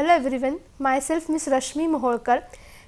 Hello everyone, myself Ms. Rashmi Moholkar.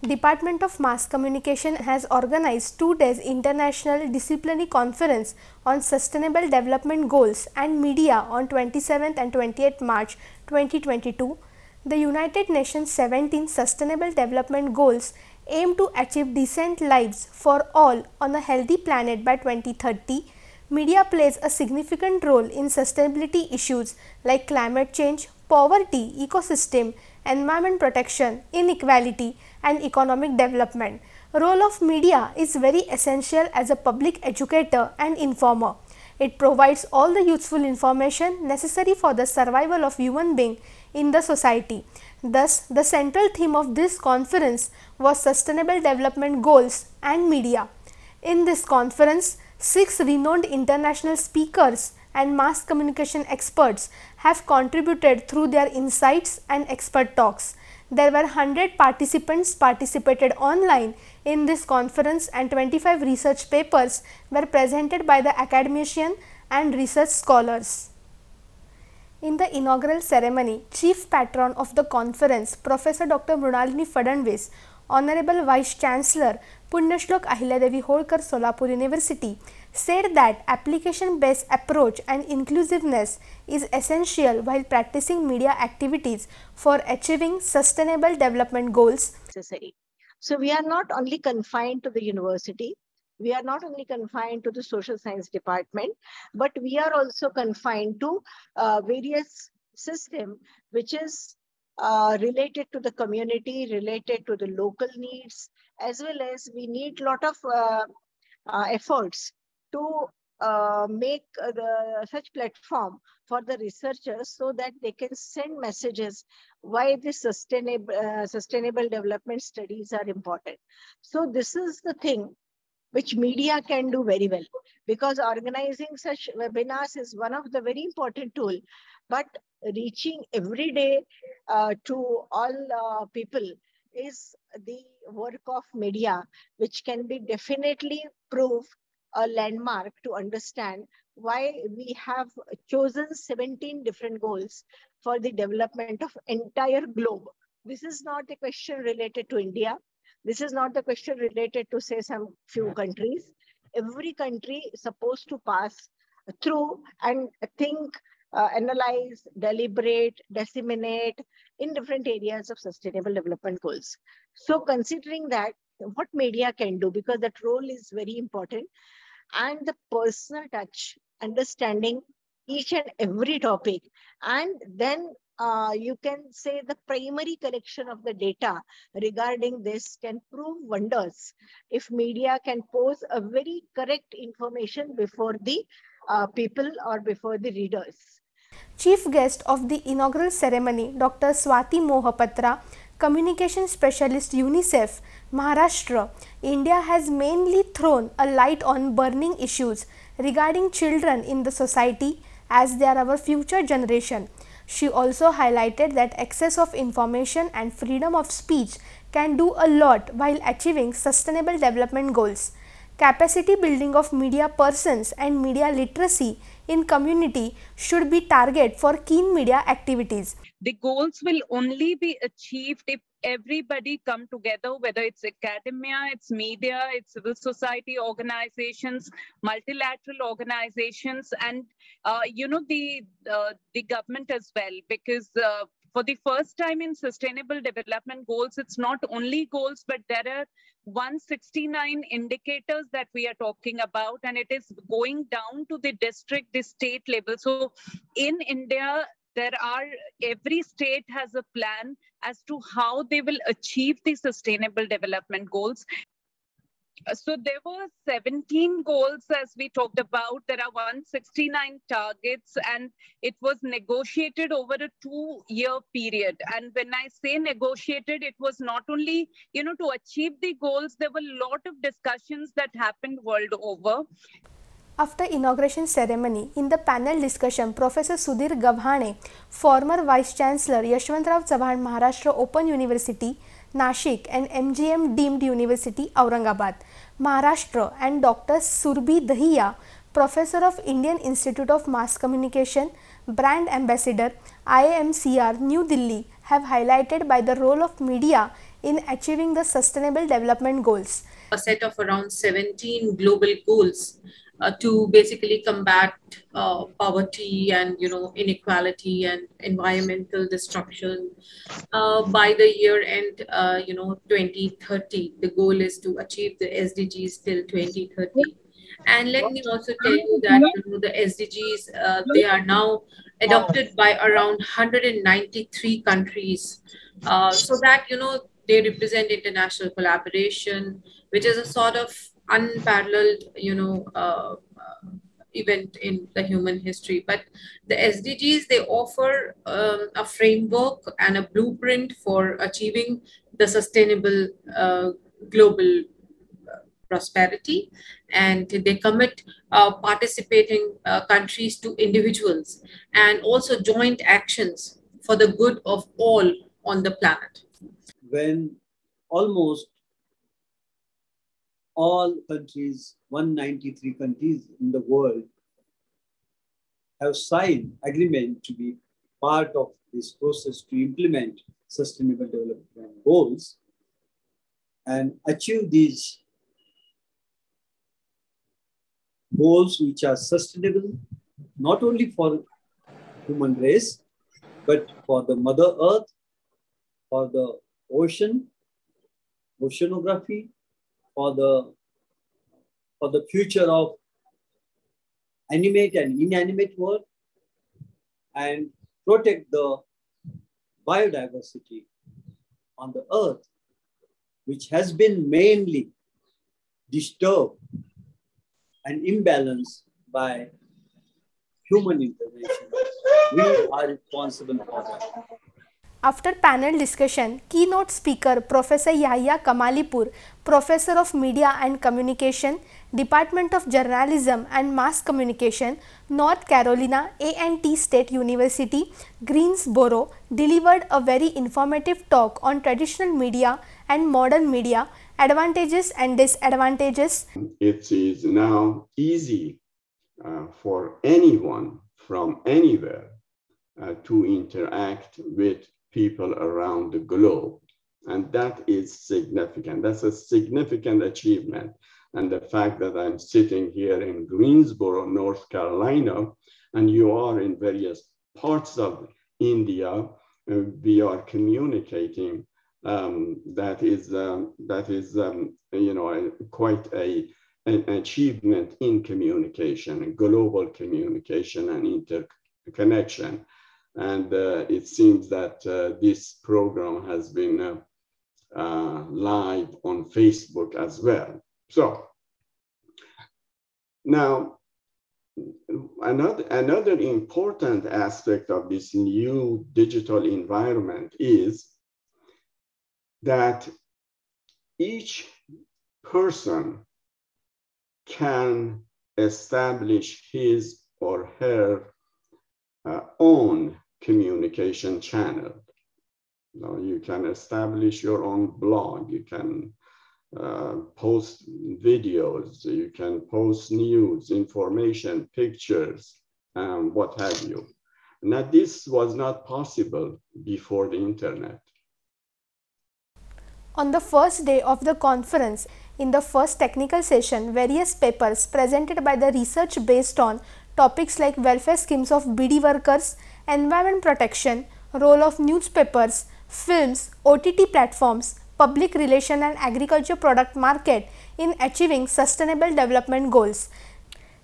Department of Mass Communication has organized 2 days International Disciplinary Conference on Sustainable Development Goals and Media on 27th and 28th March 2022. The United Nations 17 Sustainable Development Goals aim to achieve decent lives for all on a healthy planet by 2030. Media plays a significant role in sustainability issues like climate change, poverty, ecosystem, environment protection, inequality, and economic development. Role of media is very essential as a public educator and informer. It provides all the useful information necessary for the survival of human being in the society. Thus, the central theme of this conference was Sustainable Development Goals and Media. In this conference, 6 renowned international speakers and mass communication experts have contributed through their insights and expert talks. There were 100 participants participated online in this conference and 25 research papers were presented by the academicians and research scholars. In the inaugural ceremony, Chief Patron of the conference, Professor Dr. Mrunalini Fadnavis, Honorable Vice Chancellor, Punyashlok Ahilyadevi Holkar Solapur University, said that application-based approach and inclusiveness is essential while practicing media activities for achieving sustainable development goals. So we are not only confined to the university, we are not only confined to the social science department, but we are also confined to various systems which is related to the community, related to the local needs, as well as we need a lot of efforts to make such platform for the researchers so that they can send messages why the sustainable development studies are important. So this is the thing which media can do very well, because organizing such webinars is one of the very important tool, but reaching every day to all people is the work of media, which can be definitely prove a landmark to understand why we have chosen 17 different goals for the development of entire globe. This is not a question related to India. This is not the question related to, say, some few countries. Every country is supposed to pass through and think, analyze, deliberate, disseminate in different areas of sustainable development goals. So considering that, what media can do, because that role is very important, and the personal touch, understanding each and every topic, and then you can say the primary collection of the data regarding this can prove wonders if media can pose a very correct information before the people or before the readers. Chief guest of the inaugural ceremony, Dr. Swati Mohapatra, Communication Specialist UNICEF, Maharashtra, India has mainly thrown a light on burning issues regarding children in the society as they are our future generation. She also highlighted that access of information and freedom of speech can do a lot while achieving sustainable development goals. Capacity building of media persons and media literacy in community should be target for keen media activities. The goals will only be achieved if everybody come together, whether it's academia, it's media, it's civil society organizations, multilateral organizations, and the government as well, because for the first time in sustainable development goals, it's not only goals, but there are 169 indicators that we are talking about, and it is going down to the district, the state level. So in India, every state has a plan as to how they will achieve the sustainable development goals. So there were 17 goals as we talked about. There are 169 targets, and it was negotiated over a 2-year period. And when I say negotiated, it was not only, to achieve the goals, there were a lot of discussions that happened world over. After inauguration ceremony, in the panel discussion, Professor Sudhir Gavhane, former Vice Chancellor Yashwantrao Chauhan Maharashtra Open University, Nashik and MGM Deemed University, Aurangabad, Maharashtra, and Dr. Surbhi Dahiya, Professor of Indian Institute of Mass Communication, Brand Ambassador, IAMCR, New Delhi, have highlighted by the role of media in achieving the Sustainable Development Goals. A set of around 17 global goals to basically combat poverty and inequality and environmental destruction by the year end 2030. The goal is to achieve the SDGs till 2030. And let me also tell you that the SDGs, they are now adopted by around 193 countries, so that they represent international collaboration, which is a sort of unparalleled event in the human history. But the SDGs, they offer a framework and a blueprint for achieving the sustainable global prosperity, and they commit participating countries to individuals and also joint actions for the good of all on the planet. When almost all countries, 193 countries in the world, have signed agreement to be part of this process to implement Sustainable Development Goals and achieve these goals which are sustainable, not only for human race, but for the Mother Earth, for the ocean, oceanography, for the future of animate and inanimate world, and protect the biodiversity on the earth, which has been mainly disturbed and imbalanced by human intervention. We are responsible for that. After panel discussion, keynote speaker Professor Yahya Kamalipur, Professor of Media and Communication, Department of Journalism and Mass Communication, North Carolina A&T State University, Greensboro, delivered a very informative talk on traditional media and modern media, advantages and disadvantages. It is now easy for anyone from anywhere to interact with people around the globe. And that is significant. That's a significant achievement. And the fact that I'm sitting here in Greensboro, North Carolina, and you are in various parts of India, we are communicating. That is quite an achievement in communication, global communication and interconnection. And it seems that this program has been live on Facebook as well. So now, another important aspect of this new digital environment is that each person can establish his or her own communication channel. Now, you can establish your own blog, you can post videos, you can post news, information, pictures, what have you. Now, this was not possible before the internet. On the first day of the conference, in the first technical session, various papers presented by the research based on topics like welfare schemes of BD workers, environment protection, role of newspapers, films, OTT platforms, public relation and agriculture product market in achieving sustainable development goals.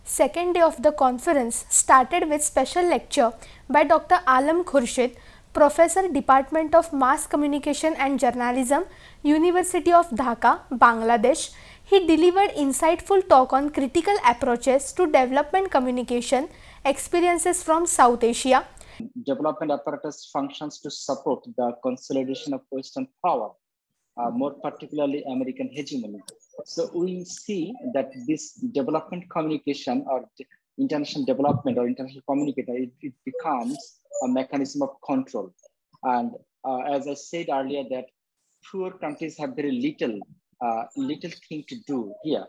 Second day of the conference started with special lecture by Dr. Alam Khurshid, Professor, Department of Mass Communication and Journalism, University of Dhaka, Bangladesh. He delivered insightful talk on critical approaches to development communication, experiences from South Asia. Development apparatus functions to support the consolidation of Western power, more particularly American hegemony. So we see that this development communication or international development or international communicator, it becomes a mechanism of control. And as I said earlier, that poor countries have very little thing to do here.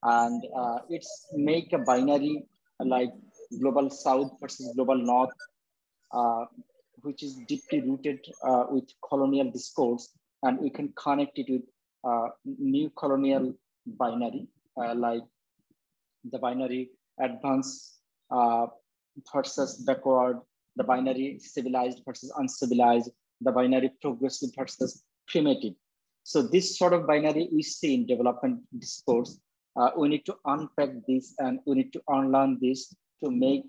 And it's make a binary like global South versus global North. which is deeply rooted with colonial discourse, and we can connect it with new colonial binary, like the binary advanced versus backward, the binary civilized versus uncivilized, the binary progressive versus primitive. So this sort of binary we see in development discourse. We need to unpack this and we need to unlearn this to make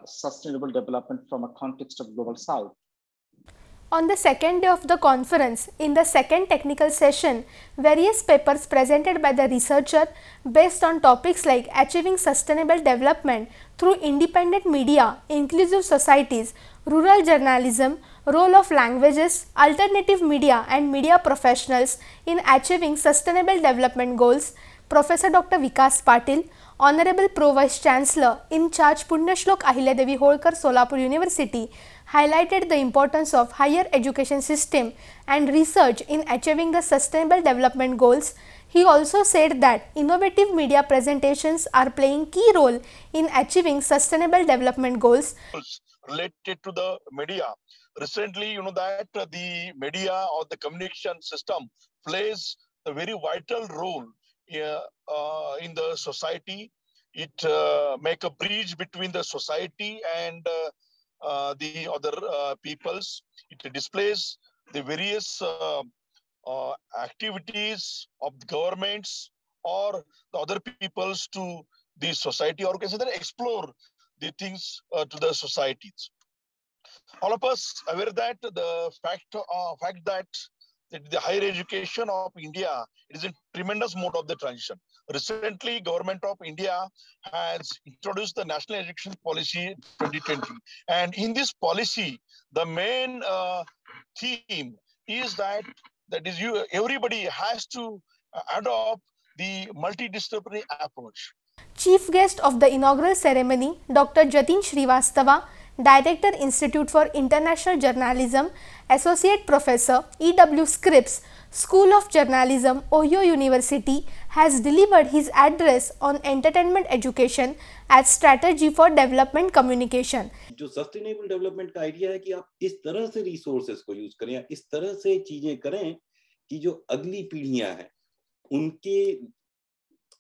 sustainable development from a context of global south. On the second day of the conference, in the second technical session, various papers presented by the researcher based on topics like achieving sustainable development through independent media, inclusive societies, rural journalism, role of languages, alternative media and media professionals in achieving sustainable development goals, Professor Dr. Vikas Patil, Honorable Pro Vice Chancellor in charge Punyashlok Ahilyadevi Holkar Solapur University, highlighted the importance of higher education system and research in achieving the sustainable development goals. He also said that innovative media presentations are playing key role in achieving sustainable development goals. Related to the media, recently you know that the media or the communication system plays a very vital role in the society. It make a bridge between the society and the other peoples. It displays the various activities of the governments or the other peoples to the society organization that explore the things to the societies. All of us aware that the fact that the higher education of India is in tremendous mode of the transition. Recently, Government of India has introduced the National Education Policy 2020. And in this policy, the main theme is that everybody has to adopt the multidisciplinary approach. Chief guest of the inaugural ceremony, Dr. Jatin Shrivastava, Director, Institute for International Journalism, Associate Professor, E.W. Scripps, School of Journalism, Ohio University, has delivered his address on entertainment education as strategy for development communication. जो sustainable development का idea है कि आप इस तरह से resources को use करें या इस तरह से चीजें करें कि जो अगली पीढ़ियां हैं उनके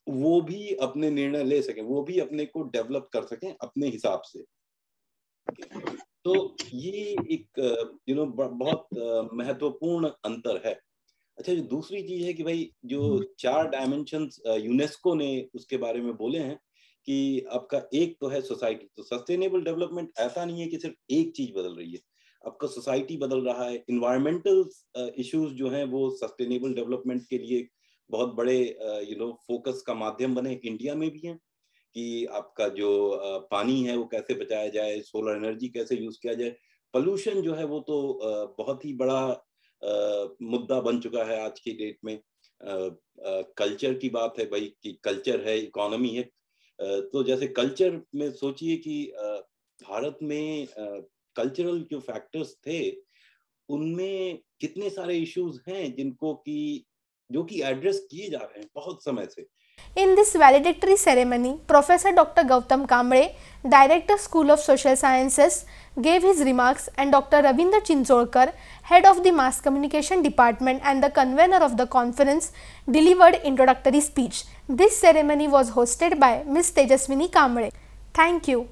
वो भी अपने निर्णय ले सकें, वो भी अपने को डेवलप कर सकें अपने हिसाब से। तो ये एक बहुत महत्वपूर्ण अंतर है। अच्छा, जो दूसरी चीज है कि भाई जो 4 डायमेंशंस यूनेस्को ने उसके बारे में बोले हैं कि आपका एक तो है सोसाइटी। तो सस्टेनेबल डेवलपमेंट ऐसा नहीं है कि सिर्फ एक चीज बदल रही है, आपका सोसाइटी बदल रहा है। इन्वायरमेंटल इश्यूज जो हैं वो सस्टेनेबल डेवलपमेंट के लिए बहुत बड़े फोकस का माध्यम बने। इंडिया में भी हैं कि आपका जो पानी है वो कैसे बचाया जाए, सोलर एनर्जी कैसे यूज किया जाए। पोल्यूशन जो है वो तो बहुत ही बड़ा मुद्दा बन चुका है आज की डेट में। कल्चर की बात है भाई कि कल्चर है, इकोनॉमी है। तो जैसे कल्चर में सोचिए कि भारत में कल्चरल जो फैक्टर्स थे उनमें कितने सारे इश्यूज हैं जो कि एड्रेस किए जा रहे हैं बहुत समय से। In this valedictory ceremony, Professor Dr. Gautam Kamble, Director, School of Social Sciences, gave his remarks, and Dr. Ravindra Chinchorkar, Head of the Mass Communication Department and the convener of the conference, delivered introductory speech. This ceremony was hosted by Ms. Tejaswini Kamble. Thank you.